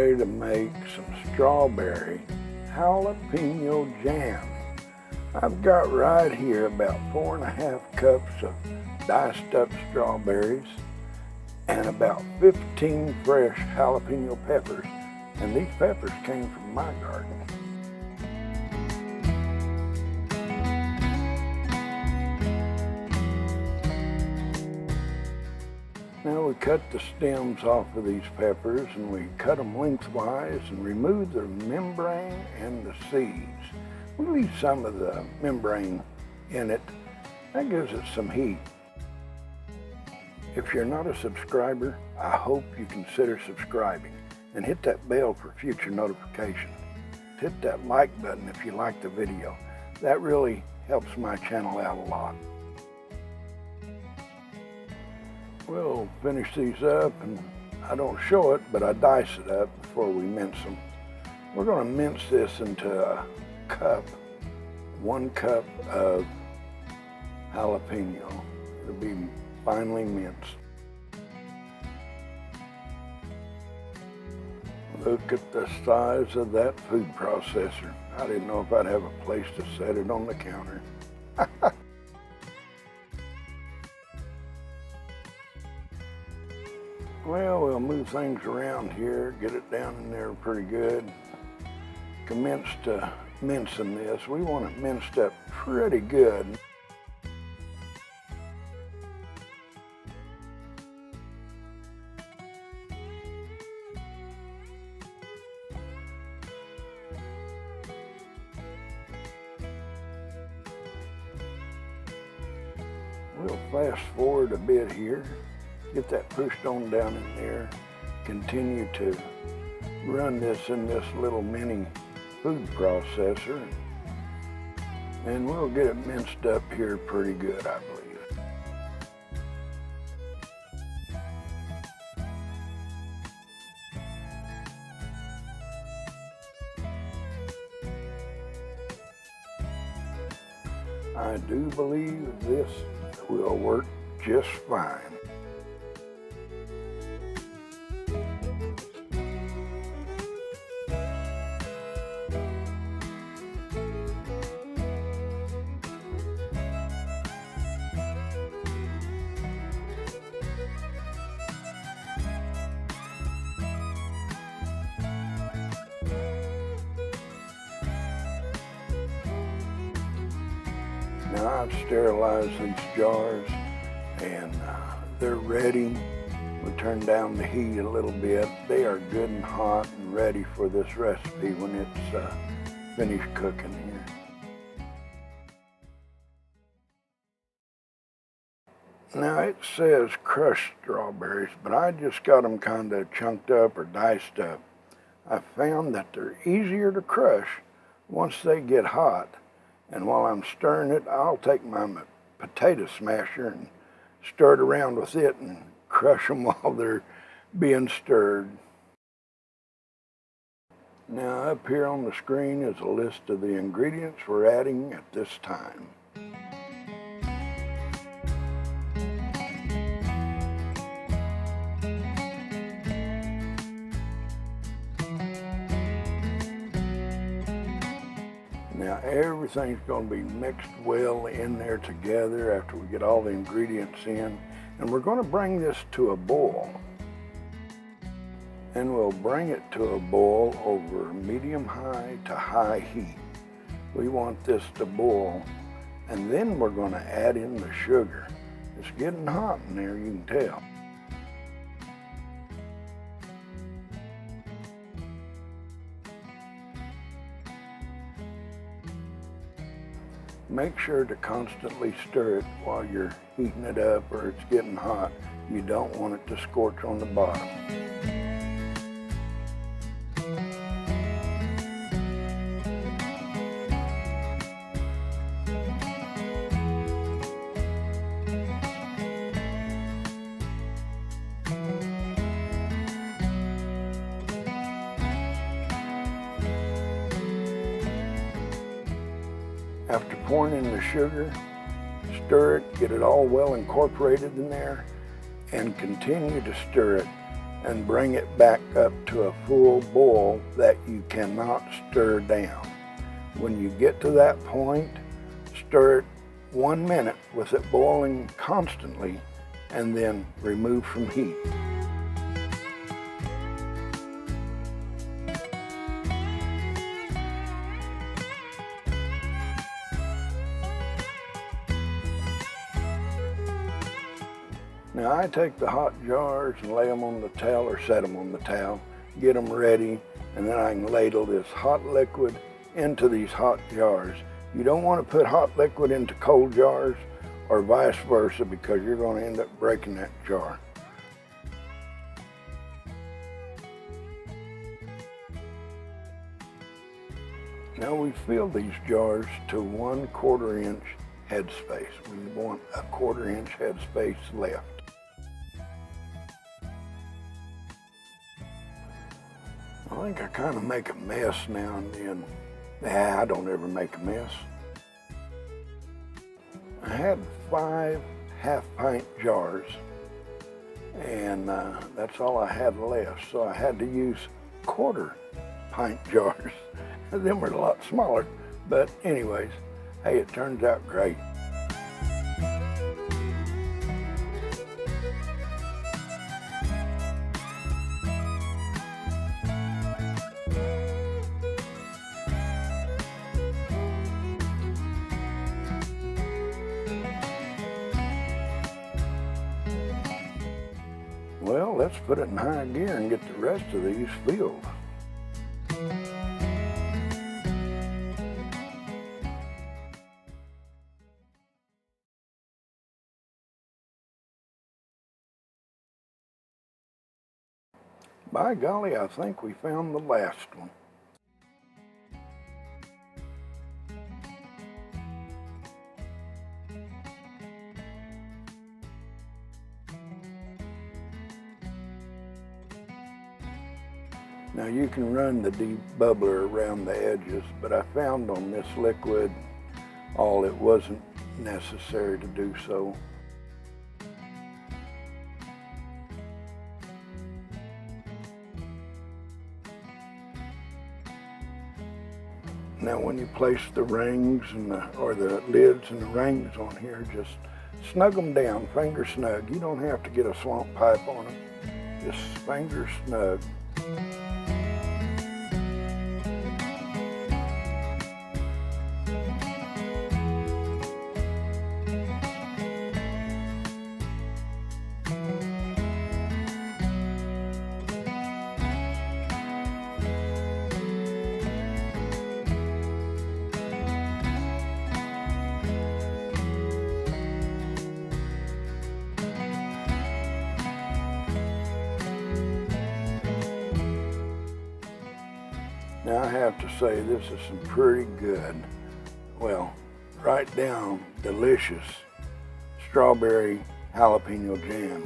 ready to make some strawberry jalapeno jam. I've got right here about 4.5 cups of diced up strawberries and about 15 fresh jalapeno peppers, and these peppers came from my garden. Now we cut the stems off of these peppers and we cut them lengthwise and remove the membrane and the seeds. We leave some of the membrane in it. That gives it some heat. If you're not a subscriber, I hope you consider subscribing and hit that bell for future notifications. Hit that like button if you like the video. That really helps my channel out a lot. We'll finish these up, and I don't show it, but I dice it up before we mince them. We're going to mince this into a cup, 1 cup of jalapeno. It'll be finely minced. Look at the size of that food processor. I didn't know if I'd have a place to set it on the counter. Well, we'll move things around here, get it down in there pretty good. Commence to mincing this. We want it minced up pretty good. We'll fast forward a bit here. Get that pushed on down in there. Continue to run this in this little mini food processor. And we'll get it minced up here pretty good, I believe. I do believe this will work just fine. Now I've sterilized these jars and they're ready. We turn down the heat a little bit. They are good and hot and ready for this recipe when it's finished cooking here. Now it says crushed strawberries, but I just got them kind of chunked up or diced up. I found that they're easier to crush once they get hot. And while I'm stirring it, I'll take my potato smasher and stir it around with it and crush them while they're being stirred. Now up here on the screen is a list of the ingredients we're adding at this time. Now everything's going to be mixed well in there together after we get all the ingredients in. And we're going to bring this to a boil. And we'll bring it to a boil over medium-high to high heat. We want this to boil, and then we're going to add in the sugar. It's getting hot in there, you can tell. Make sure to constantly stir it while you're heating it up or it's getting hot. You don't want it to scorch on the bottom. After pouring in the sugar, stir it, get it all well incorporated in there, and continue to stir it and bring it back up to a full boil that you cannot stir down. When you get to that point, stir it 1 minute with it boiling constantly, and then remove from heat. Now I take the hot jars and lay them on the towel or set them on the towel, get them ready, and then I can ladle this hot liquid into these hot jars. You don't want to put hot liquid into cold jars or vice versa, because you're going to end up breaking that jar. Now we fill these jars to 1/4 inch headspace. We want a 1/4 inch headspace left. I think I kind of make a mess now and then. Nah, I don't ever make a mess. I had 5 half-pint jars, and that's all I had left, so I had to use 1/4 pint jars. Them were a lot smaller, but anyways, hey, it turns out great. Well, let's put it in high gear and get the rest of these filled. By golly, I think we found the last one. Now you can run the debubbler around the edges, but I found on this liquid it wasn't necessary to do so. Now when you place the rings and or the lids and the rings on here, just snug them down, finger snug. You don't have to get a swamp pipe on them. Just finger snug. Now I have to say, this is some pretty good, well, right down delicious strawberry jalapeno jam.